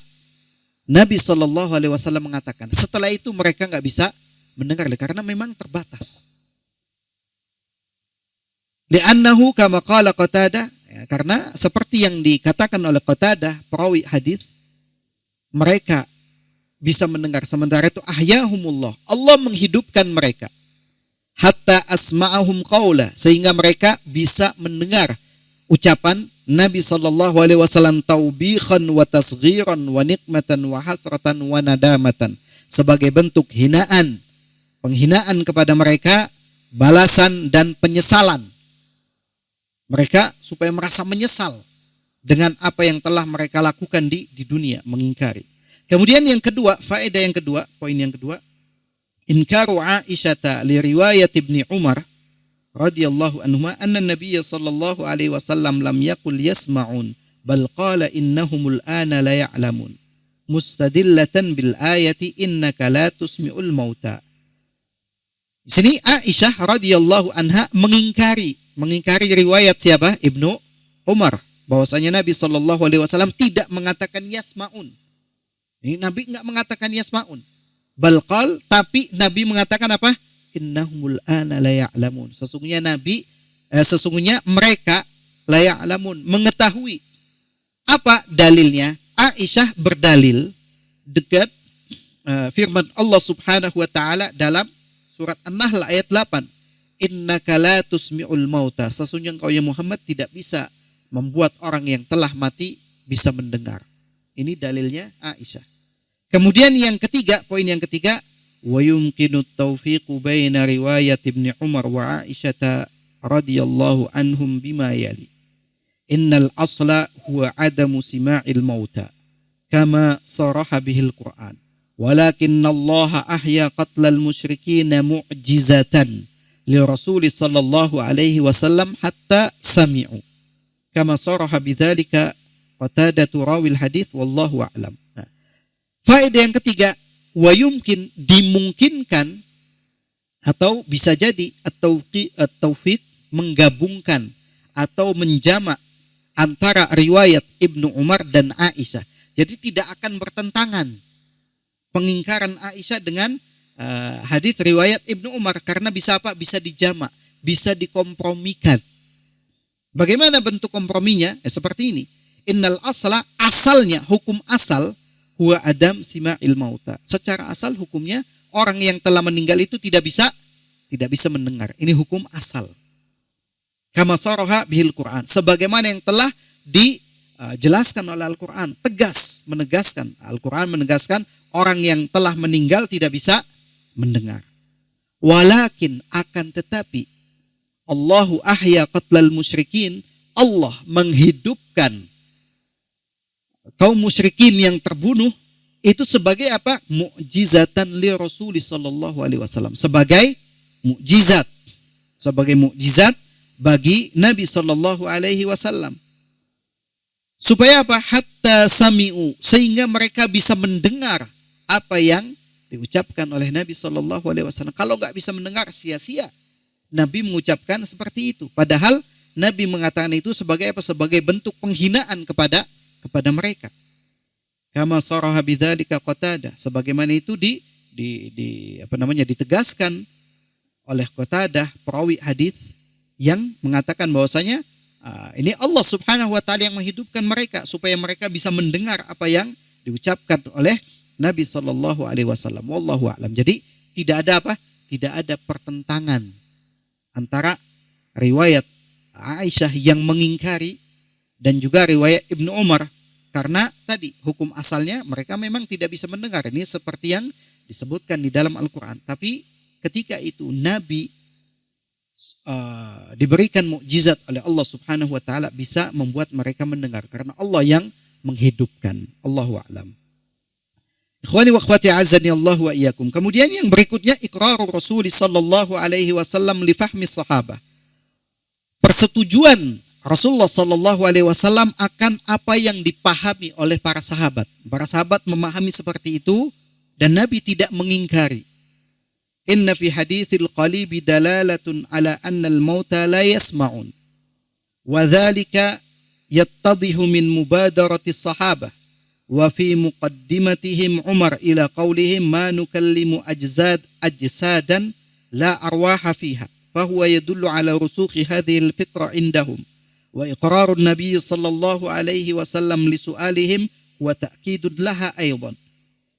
Nabi Shallallahu Alaihi Wasallam mengatakan. Setelah itu mereka nggak bisa mendengar lagi karena memang terbatas. Li'annahu kama qala Qatadah, ya, karena seperti yang dikatakan oleh Qatadah perawi hadis, mereka bisa mendengar sementara itu ahyahumullah, Allah menghidupkan mereka. Hatta asma'ahum qawla, sehingga mereka bisa mendengar ucapan Nabi Shallallahu Alaihi Wasallam taubikhan wa tasghiran wa nikmatan wa hasratan wa nadamatan, sebagai bentuk hinaan, penghinaan kepada mereka, balasan dan penyesalan. Mereka supaya merasa menyesal dengan apa yang telah mereka lakukan di dunia, mengingkari. Kemudian yang kedua, faedah yang kedua, poin yang kedua, inkaru Aisyata li riwayat Ibni Umar radhiyallahu anhuma anna Nabiy sallallahu alaihi wasallam lam yaqul yasma'un bal qala innahumul ana la ya'lamun mustadillatan bil ayati innaka la tusmi'ul mauta. Di sini Aisyah radhiyallahu anha mengingkari riwayat siapa? Ibnu Umar, bahwasanya Nabi sallallahu alaihi wasallam tidak mengatakan yasma'un. Ini Nabi enggak mengatakan yasma'un. Balqal, tapi Nabi mengatakan apa? Innahumul ana la ya'lamun. Sesungguhnya mereka la ya'lamun, mengetahui. Apa dalilnya? Aisyah berdalil dekat firman Allah Subhanahu wa taala dalam surat An-Nahl ayat 8. Innaka la tusmi'ul mauta. Sesungguhnya engkau ya Muhammad tidak bisa membuat orang yang telah mati bisa mendengar. Ini dalilnya Aisyah. Kemudian yang ketiga, poin yang ketiga, wa yumkinu taufiqu baina riwayat Ibnu Umar wa Aisyah radhiyallahu anhum bima yali. Innal asla huwa adamu sima'il mauta kama saraha bihil Qur'an. Walakinna Allah ahya qatlal musyrikin mu'jizatan li Rasul sallallahu alaihi wasallam hatta sami'u. Kama saraha bidzalika Qatadatu rawil hadits wallahu a'lam. Nah, faedah yang ketiga, wa yumkin, dimungkinkan atau bisa jadi at-taufiq, menggabungkan atau menjamak antara riwayat Ibnu Umar dan Aisyah. Jadi tidak akan bertentangan pengingkaran Aisyah dengan hadis riwayat Ibnu Umar, karena bisa apa? Bisa dijamak, bisa dikompromikan. Bagaimana bentuk komprominya? Seperti ini. Innal asla, asalnya, hukum asal, huwa adam sima'il mauta. Secara asal hukumnya orang yang telah meninggal itu tidak bisa mendengar. Ini hukum asal. Kama saraha bihil Qur'an. Sebagaimana yang telah dijelaskan oleh Al-Qur'an, tegas menegaskan. Al-Qur'an menegaskan orang yang telah meninggal tidak bisa mendengar. Walakin, akan tetapi, Allahu ahya qatlal musyrikin, Allah menghidupkan kaum musyrikin yang terbunuh itu sebagai apa? Mu'jizatan li Rasul sallallahu alaihi wasallam, sebagai mukjizat, bagi Nabi sallallahu alaihi wasallam. Supaya apa? Hatta sami'u, sehingga mereka bisa mendengar apa yang diucapkan oleh Nabi sallallahu alaihi wasallam. Kalau enggak bisa mendengar, sia-sia Nabi mengucapkan seperti itu. Padahal Nabi mengatakan itu sebagai apa? Sebagai bentuk penghinaan kepada mereka. Kama saraha bidzalika Qatadah, sebagaimana itu ditegaskan oleh Qatadah perawi hadis yang mengatakan bahwasanya ini Allah Subhanahu wa taala yang menghidupkan mereka supaya mereka bisa mendengar apa yang diucapkan oleh Nabi sallallahu alaihi wasallam. Wallahu a'lam. Jadi tidak ada apa? Tidak ada pertentangan antara riwayat Aisyah yang mengingkari dan juga riwayat Ibnu Umar, karena tadi hukum asalnya mereka memang tidak bisa mendengar. Ini seperti yang disebutkan di dalam Al-Quran. Tapi ketika itu Nabi diberikan mukjizat oleh Allah Subhanahu wa taala bisa membuat mereka mendengar karena Allah yang menghidupkan. Allahu a'lam. Ikhwani wa akhwati azani Allah wa iyyakum. Kemudian yang berikutnya iqrarur Rasul sallallahu alaihi wasallam li fahmi sahabah. Persetujuan Rasulullah sallallahu alaihi wasallam akan apa yang dipahami oleh para sahabat. Para sahabat memahami seperti itu dan Nabi tidak mengingkari. Inna fi hadithil qalibi dalalatun ala anna al-mauta la yasma'un. Wa dhalika yattadihu min mubadarati sahabah. Wa fi muqaddimatihim Umar ila qawlihim ma nukallimu ajsadan la arwaha fiha. Fahuwa yadullu ala rusukhi hadhil fitra indahum. Wa iqrarun Nabi sallallahu alaihi wasallam li su'alihim wa ta'kidun laha aydan.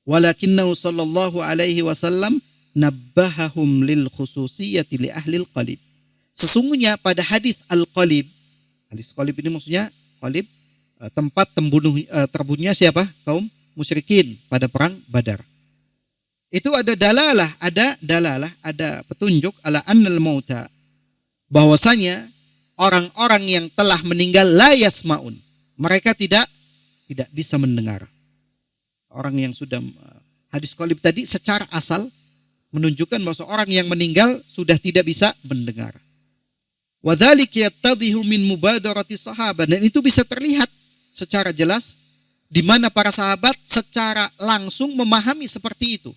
Walakinnahu sallallahu alaihi wasallam nabbahahum lil khususiyati li ahli al-qalib. Sesungguhnya pada hadis al-qalib, hadis qalib ini maksudnya qalib tempat terbunuhnya siapa? Kaum musyrikin pada perang Badar. Itu ada petunjuk ala annal mauta, bahwasanya orang-orang yang telah meninggal la yasmaun, mereka tidak bisa mendengar. Orang yang sudah hadis qalib tadi secara asal menunjukkan bahwa orang yang meninggal sudah tidak bisa mendengar. Wa dzalika yattadhihu min mubadarati sahabat, dan itu bisa terlihat secara jelas di mana para sahabat secara langsung memahami seperti itu.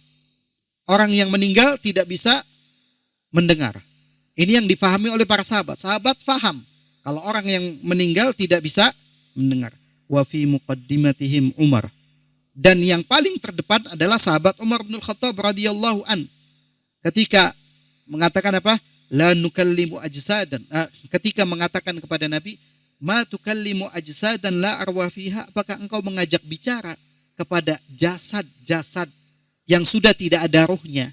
Orang yang meninggal tidak bisa mendengar. Ini yang difahami oleh para sahabat. Sahabat faham kalau orang yang meninggal tidak bisa mendengar. Wa fi muqaddimatihim Umar. Dan yang paling terdepan adalah sahabat Umar bin Khattab radhiyallahu an. Ketika mengatakan apa? La nukallimu ajsadan. Ketika mengatakan kepada Nabi, ma tukallimu ajsadan la arwah fiha, apakah engkau mengajak bicara kepada jasad-jasad yang sudah tidak ada ruhnya?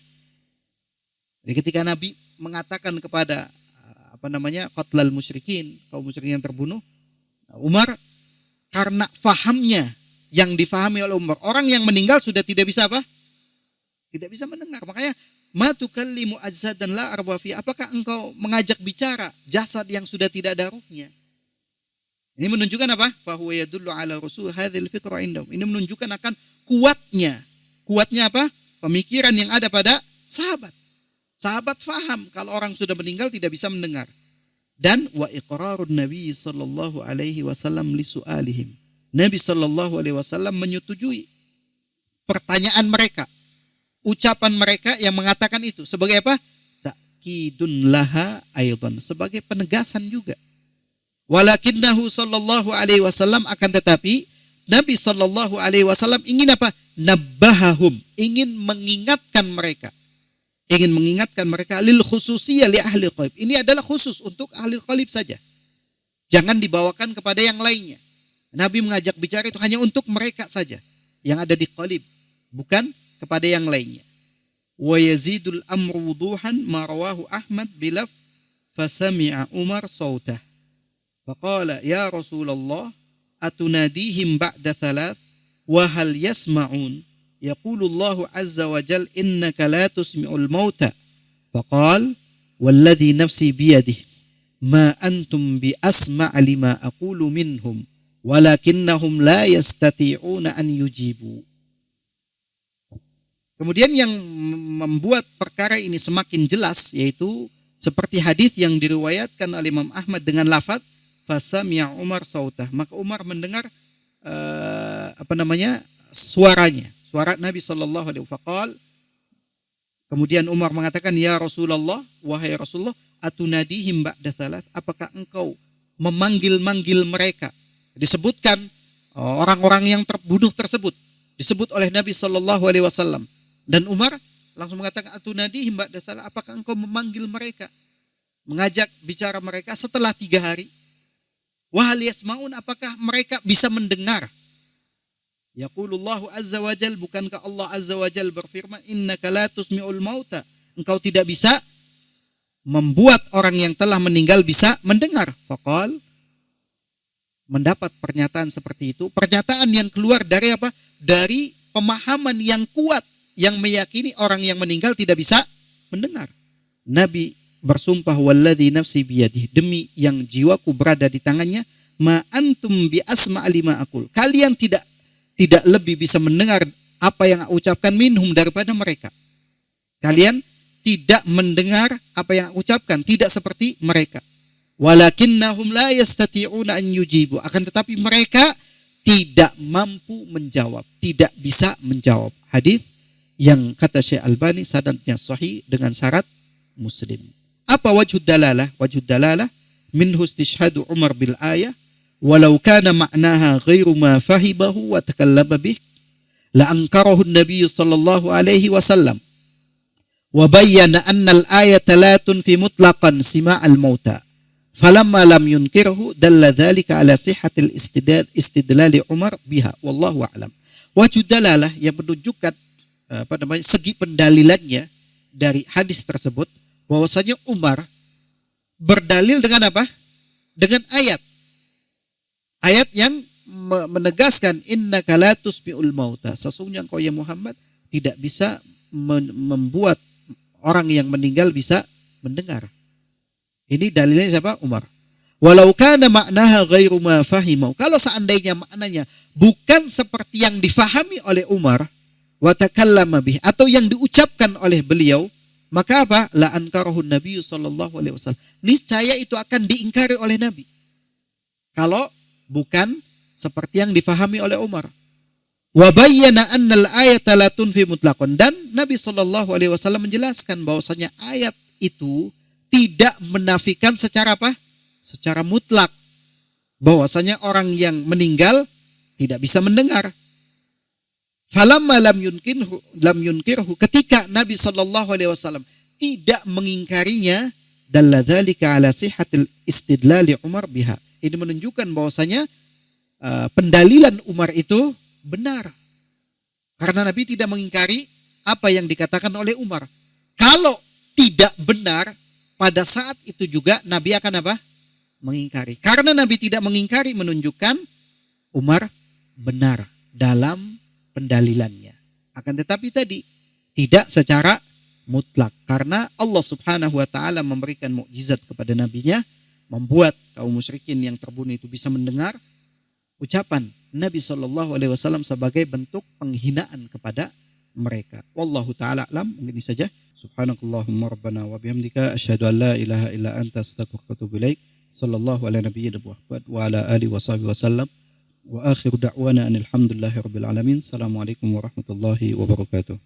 Jadi ketika Nabi mengatakan kepada qatlal musyrikin, kaum musyrikin yang terbunuh, Umar karena fahamnya yang difahami oleh Umar, orang yang meninggal sudah tidak bisa apa? Tidak bisa mendengar. Makanya ma tukallimu ajsadan la arwah fiha, apakah engkau mengajak bicara jasad yang sudah tidak ada ruhnya? Ini menunjukkan apa? Fahuwa yadullu ala rusul hadzal fitra indahum. Ini menunjukkan akan kuatnya apa? Pemikiran yang ada pada sahabat. Sahabat faham kalau orang sudah meninggal tidak bisa mendengar. Dan wa iqrarun Nabi sallallahu alaihi wasallam li su'alihim. Nabi sallallahu alaihi wasallam menyetujui pertanyaan mereka, ucapan mereka yang mengatakan itu sebagai apa? Ta'kidun laha aydan, sebagai penegasan juga. Walakinnahu sallallahu alaihi wasallam, akan tetapi Nabi sallallahu alaihi wasallam ingin apa? Nabbahahum, ingin mengingatkan mereka. Ingin mengingatkan mereka lil khususiyah li ahli qalib. Ini adalah khusus untuk ahli qalib saja. Jangan dibawakan kepada yang lainnya. Nabi mengajak bicara itu hanya untuk mereka saja yang ada di qalib, bukan kepada yang lainnya. Wa yazidul amru wuduhan ma rawahu Ahmad bilaf fasami'a Umar sautah. Faqala ya Rasulullah atunadihim ba'da thalath wa hal yasma'un? Yaqulu Allah azza wa jal innaka la tusmi'ul mauta. Faqal walladhi nafsi biyadihi ma antum bi asma' lima aqulu minhum walakinnahum la yastati'una an yujibu. Kemudian yang membuat perkara ini semakin jelas yaitu seperti hadis yang diriwayatkan oleh Imam Ahmad dengan lafaz fasami'a Umar sautah, maka Umar mendengar suara Nabi sallallahu alaihi wasallam. Kemudian Umar mengatakan, ya Rasulullah, wahai Rasulullah, atunadihim ba'da thalath, apakah engkau memanggil-manggil mereka? Disebutkan orang-orang yang terbunuh tersebut disebut oleh Nabi sallallahu alaihi wasallam, dan Umar langsung mengatakan atunadihim ba'da salah, apakah engkau memanggil mereka, mengajak bicara mereka setelah 3 hari? Wa hal yasma'un, apakah mereka bisa mendengar? Yaqulullahu azza wa jal, bukankah Allah azza wa jal berfirman, innaka la tusmi'ul mauta, engkau tidak bisa membuat orang yang telah meninggal bisa mendengar. Faqal, mendapat pernyataan seperti itu, pernyataan yang keluar dari apa? Dari pemahaman yang kuat yang meyakini orang yang meninggal tidak bisa mendengar. Nabi bersumpah, walladzi nafsi biyadihi, demi yang jiwaku berada di tangannya, ma antum bi asma' lima aqul, kalian tidak lebih bisa mendengar apa yang aku ucapkan minhum, daripada mereka. Kalian tidak mendengar apa yang aku ucapkan, tidak seperti mereka. Walakinnahum la yastati'una an yujibu, akan tetapi mereka tidak mampu menjawab, tidak bisa menjawab. Hadis yang kata Syekh Albani sanadnya sahih dengan syarat Muslim. Apa wajhud dalalah? Wajhud dalalah minhu istishhadu Umar bil ayah, walau kana ma'naha ghairu ma fahibahu wa takallama bih la ankarahu an-nabiy sallallahu alaihi wasallam wa bayyana anna al-ayata la tunfi mutlaqan sima'al mauta. Falamma lam yunkirhu dalla dzalika ala sihhatil istidlali Umar biha, wallahu a'lam. Wajh dalalah yang menunjukkan segi pendalilannya dari hadis tersebut, bahwasanya Umar berdalil dengan apa? Dengan ayat. Ayat yang menegaskan innaka la tusmi'ul mauta, sesungguhnya engkau ya Muhammad tidak bisa membuat orang yang meninggal bisa mendengar. Ini dalilnya siapa? Umar. Walau kana ma'naha ghairu ma fahimu, kalau seandainya maknanya bukan seperti yang difahami oleh Umar, wa takallama bih, atau yang diucapkan oleh beliau, maka apa? La ankarahu Nabi sallallahu alaihi wasallam, niscaya itu akan diingkari oleh Nabi. Kalau bukan seperti yang difahami oleh Umar. Wa bayyana anna al-ayata la tunfi mutlaqan, dan Nabi sallallahu alaihi wasallam menjelaskan bahwasanya ayat itu tidak menafikan secara apa? Secara mutlak, bahwasanya orang yang meninggal tidak bisa mendengar. Falamma lam yunkirhu, ketika Nabi sallallahu alaihi wasallam tidak mengingkarinya, dalla dzalika ala sihhatil istidlali Umar biha. Ini menunjukkan bahwasanya pendalilan Umar itu benar. Karena Nabi tidak mengingkari apa yang dikatakan oleh Umar. Kalau tidak benar, pada saat itu juga Nabi akan apa? Mengingkari. Karena Nabi tidak mengingkari, menunjukkan Umar benar dalam pendalilannya. Akan tetapi tadi tidak secara mutlak, karena Allah Subhanahu wa taala memberikan mukjizat kepada nabinya, membuat kaum musyrikin yang terbunuh itu bisa mendengar ucapan Nabi sallallahu alaihi wasallam sebagai bentuk penghinaan kepada mereka. Wallahu taala alam. Mungkin ini saja. Subhanakallahumma rabbana wa bihamdika asyhadu an la ilaha illa anta astaghfiruka wa atubu ilaik. Sallallahu ala nabiyyina Muhammad wa ala alihi washabihi wasallam. Wa akhiru da'wana alhamdulillahi rabbil alamin. Assalamualaikum warahmatullahi wabarakatuh.